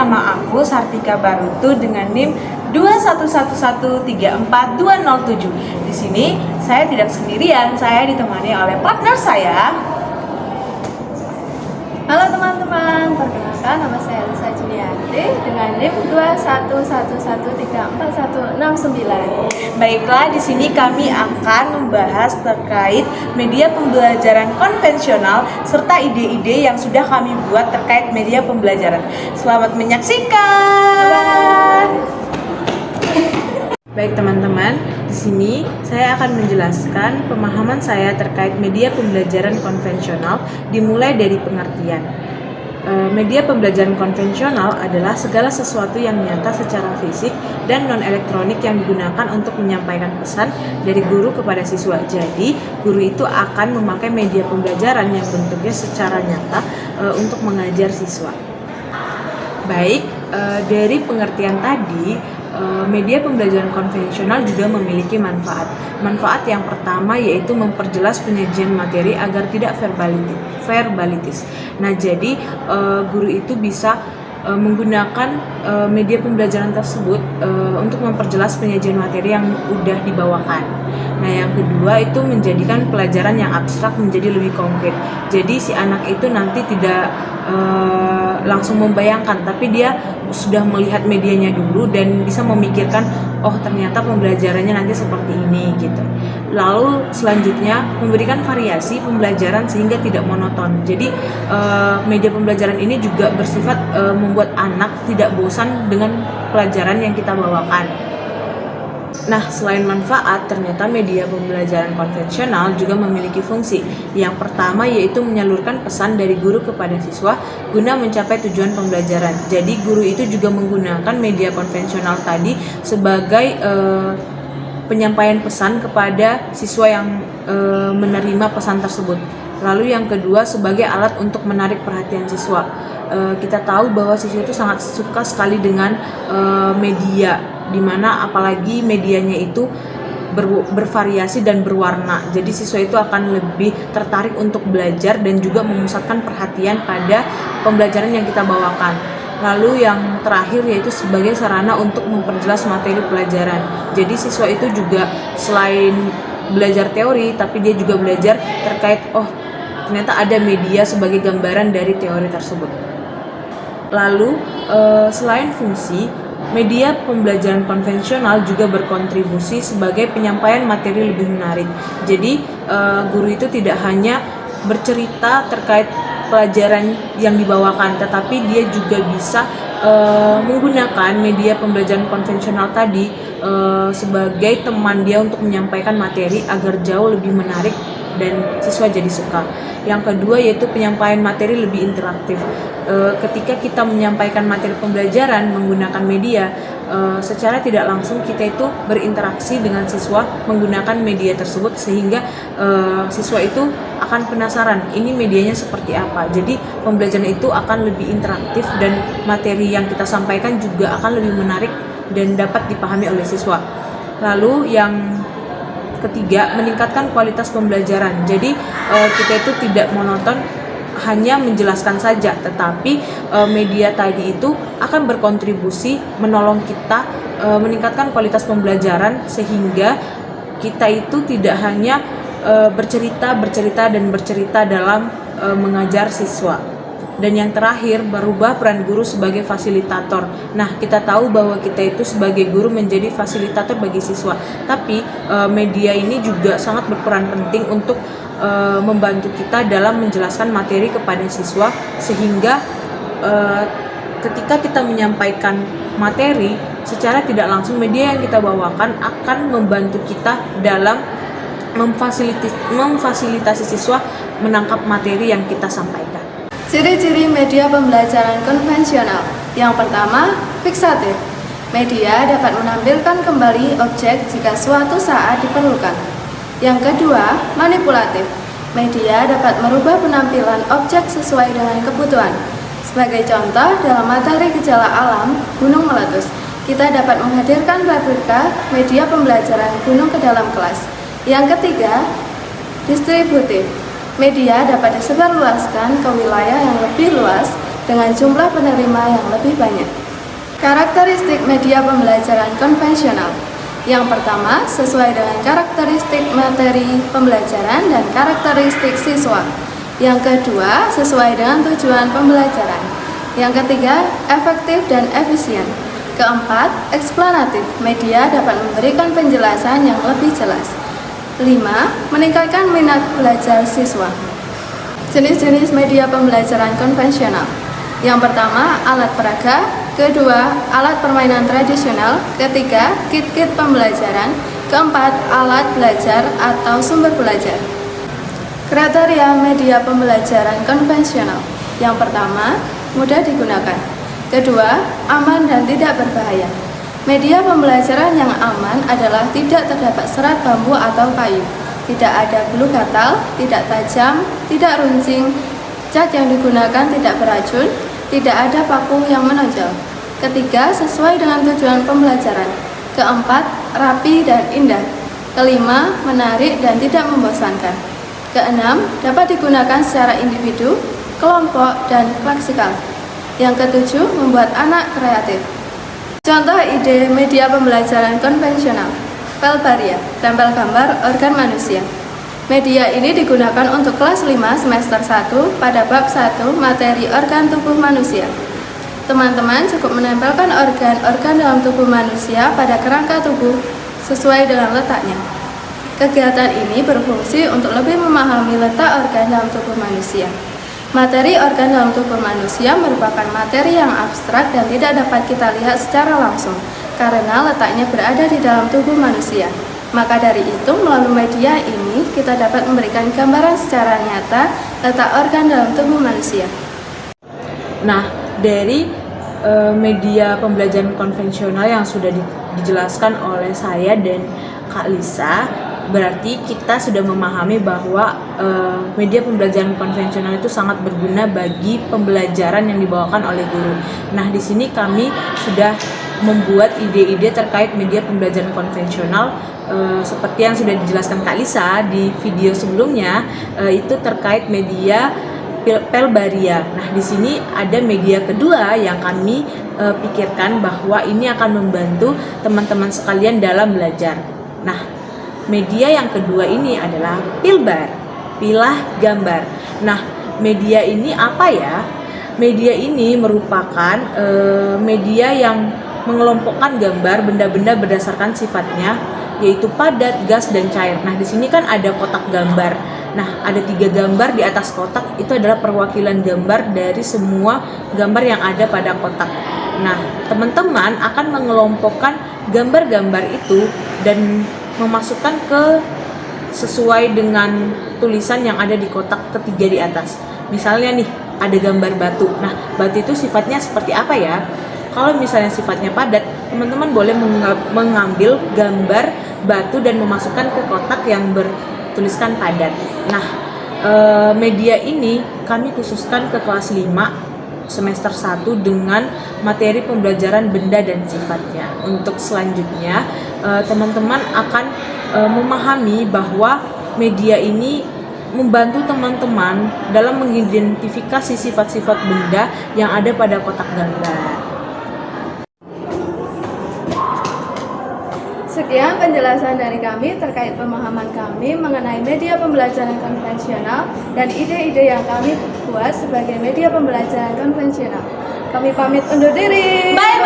nama aku Sartika Barutu dengan NIM 211134207. Di sini saya tidak sendirian, saya ditemani oleh partner saya. Halo teman-teman, perkenalkan nama saya Lisa Julianti dengan NIM 211134169. Baiklah, di sini kami akan membahas terkait media pembelajaran konvensional serta ide-ide yang sudah kami buat terkait media pembelajaran. Selamat menyaksikan. Baik teman-teman, di sini saya akan menjelaskan pemahaman saya terkait media pembelajaran konvensional dimulai dari pengertian. Media pembelajaran konvensional adalah segala sesuatu yang nyata secara fisik dan non-elektronik yang digunakan untuk menyampaikan pesan dari guru kepada siswa. Jadi, guru itu akan memakai media pembelajaran yang bentuknya secara nyata untuk mengajar siswa. Baik, dari pengertian tadi, media pembelajaran konvensional juga memiliki manfaat. Manfaat yang pertama yaitu memperjelas penyajian materi agar tidak verbalitis. Nah, jadi guru itu bisa menggunakan media pembelajaran tersebut untuk memperjelas penyajian materi yang udah dibawakan. Nah, yang kedua itu menjadikan pelajaran yang abstrak menjadi lebih konkret. Jadi si anak itu nanti tidak langsung membayangkan, tapi dia sudah melihat medianya dulu dan bisa memikirkan, oh ternyata pembelajarannya nanti seperti ini gitu. Lalu selanjutnya memberikan variasi pembelajaran sehingga tidak monoton. Jadi media pembelajaran ini juga bersifat membuat anak tidak bosan dengan pelajaran yang kita bawakan. Nah, selain manfaat, ternyata media pembelajaran konvensional juga memiliki fungsi. Yang pertama yaitu menyalurkan pesan dari guru kepada siswa guna mencapai tujuan pembelajaran. Jadi, guru itu juga menggunakan media konvensional tadi sebagai penyampaian pesan kepada siswa yang menerima pesan tersebut. Lalu yang kedua sebagai alat untuk menarik perhatian siswa. Kita tahu bahwa siswa itu sangat suka sekali dengan media, dimana apalagi medianya itu bervariasi dan berwarna. Jadi siswa itu akan lebih tertarik untuk belajar dan juga memusatkan perhatian pada pembelajaran yang kita bawakan. Lalu yang terakhir yaitu sebagai sarana untuk memperjelas materi pelajaran. Jadi siswa itu juga selain belajar teori, tapi dia juga belajar terkait, oh ternyata ada media sebagai gambaran dari teori tersebut. Lalu selain fungsi, media pembelajaran konvensional juga berkontribusi sebagai penyampaian materi lebih menarik. Jadi guru itu tidak hanya bercerita terkait pelajaran yang dibawakan, tetapi dia juga bisa menggunakan media pembelajaran konvensional tadi sebagai teman dia untuk menyampaikan materi agar jauh lebih menarik dan siswa jadi suka. Yang kedua yaitu penyampaian materi lebih interaktif. Ketika kita menyampaikan materi pembelajaran menggunakan media, secara tidak langsung kita itu berinteraksi dengan siswa menggunakan media tersebut, sehingga siswa itu akan penasaran ini medianya seperti apa. Jadi pembelajaran itu akan lebih interaktif dan materi yang kita sampaikan juga akan lebih menarik dan dapat dipahami oleh siswa. Lalu yang ketiga, meningkatkan kualitas pembelajaran. Jadi kita itu tidak monoton hanya menjelaskan saja, tetapi media tadi itu akan berkontribusi menolong kita meningkatkan kualitas pembelajaran, sehingga kita itu tidak hanya bercerita dalam mengajar siswa. Dan yang terakhir, berubah peran guru sebagai fasilitator. Nah, kita tahu bahwa kita itu sebagai guru menjadi fasilitator bagi siswa. Tapi media ini juga sangat berperan penting untuk membantu kita dalam menjelaskan materi kepada siswa, sehingga ketika kita menyampaikan materi secara tidak langsung, media yang kita bawakan akan membantu kita dalam memfasilitasi siswa menangkap materi yang kita sampaikan. Ciri-ciri media pembelajaran konvensional. Yang pertama, fiksatif. Media dapat menampilkan kembali objek jika suatu saat diperlukan. Yang kedua, manipulatif. Media dapat merubah penampilan objek sesuai dengan kebutuhan. Sebagai contoh, dalam materi gejala alam gunung meletus, kita dapat menghadirkan replika media pembelajaran gunung ke dalam kelas. Yang ketiga, distributif. Media dapat disebarluaskan ke wilayah yang lebih luas dengan jumlah penerima yang lebih banyak. Karakteristik media pembelajaran konvensional. Yang pertama, sesuai dengan karakteristik materi pembelajaran dan karakteristik siswa. Yang kedua, sesuai dengan tujuan pembelajaran. Yang ketiga, efektif dan efisien. Keempat, eksplanatif. Media dapat memberikan penjelasan yang lebih jelas. 5. Meningkatkan minat belajar siswa. Jenis-jenis media pembelajaran konvensional. Yang pertama, alat peraga. Kedua, alat permainan tradisional. Ketiga, kit-kit pembelajaran. Keempat, alat belajar atau sumber belajar. Kriteria media pembelajaran konvensional. Yang pertama, mudah digunakan. Kedua, aman dan tidak berbahaya. Media pembelajaran yang aman adalah tidak terdapat serat bambu atau kayu, tidak ada bulu gatal, tidak tajam, tidak runcing, cat yang digunakan tidak beracun, tidak ada paku yang menonjol. Ketiga, sesuai dengan tujuan pembelajaran. Keempat, rapi dan indah. Kelima, menarik dan tidak membosankan. Keenam, dapat digunakan secara individu, kelompok, dan klaksikal. Yang ketujuh, membuat anak kreatif. Contoh ide media pembelajaran konvensional. Pelbaria, tempel gambar organ manusia. Media ini digunakan untuk kelas 5 semester 1 pada bab 1 materi organ tubuh manusia. Teman-teman cukup menempelkan organ-organ dalam tubuh manusia pada kerangka tubuh sesuai dengan letaknya. Kegiatan ini berfungsi untuk lebih memahami letak organ dalam tubuh manusia. Materi organ dalam tubuh manusia merupakan materi yang abstrak dan tidak dapat kita lihat secara langsung, karena letaknya berada di dalam tubuh manusia. Maka dari itu, melalui media ini, kita dapat memberikan gambaran secara nyata letak organ dalam tubuh manusia. Nah, dari media pembelajaran konvensional yang sudah dijelaskan oleh saya dan Kak Lisa, berarti kita sudah memahami bahwa media pembelajaran konvensional itu sangat berguna bagi pembelajaran yang dibawakan oleh guru. Nah, di sini kami sudah membuat ide-ide terkait media pembelajaran konvensional seperti yang sudah dijelaskan Kak Lisa di video sebelumnya, itu terkait media Pelbaria. Nah, di sini ada media kedua yang kami pikirkan bahwa ini akan membantu teman-teman sekalian dalam belajar. Nah, media yang kedua ini adalah Pilbar, pilah gambar. Nah, media ini apa ya? Media ini merupakan media yang mengelompokkan gambar benda-benda berdasarkan sifatnya, yaitu padat, gas, dan cair. Nah, di sini kan ada kotak gambar. Nah, ada 3 gambar di atas kotak, itu adalah perwakilan gambar dari semua gambar yang ada pada kotak. Nah, teman-teman akan mengelompokkan gambar-gambar itu dan memasukkan ke sesuai dengan tulisan yang ada di kotak ketiga di atas. Misalnya nih, ada gambar batu. Nah, batu itu sifatnya seperti apa ya? Kalau misalnya sifatnya padat, teman-teman boleh mengambil gambar batu dan memasukkan ke kotak yang bertuliskan padat. Nah, media ini kami khususkan ke kelas 5 semester 1 dengan materi pembelajaran benda dan sifatnya. Untuk selanjutnya, teman-teman akan memahami bahwa media ini membantu teman-teman dalam mengidentifikasi sifat-sifat benda yang ada pada kotak gambar. Sekian penjelasan dari kami terkait pemahaman kami mengenai media pembelajaran konvensional dan ide-ide yang kami buat sebagai media pembelajaran konvensional. Kami pamit undur diri. Bye!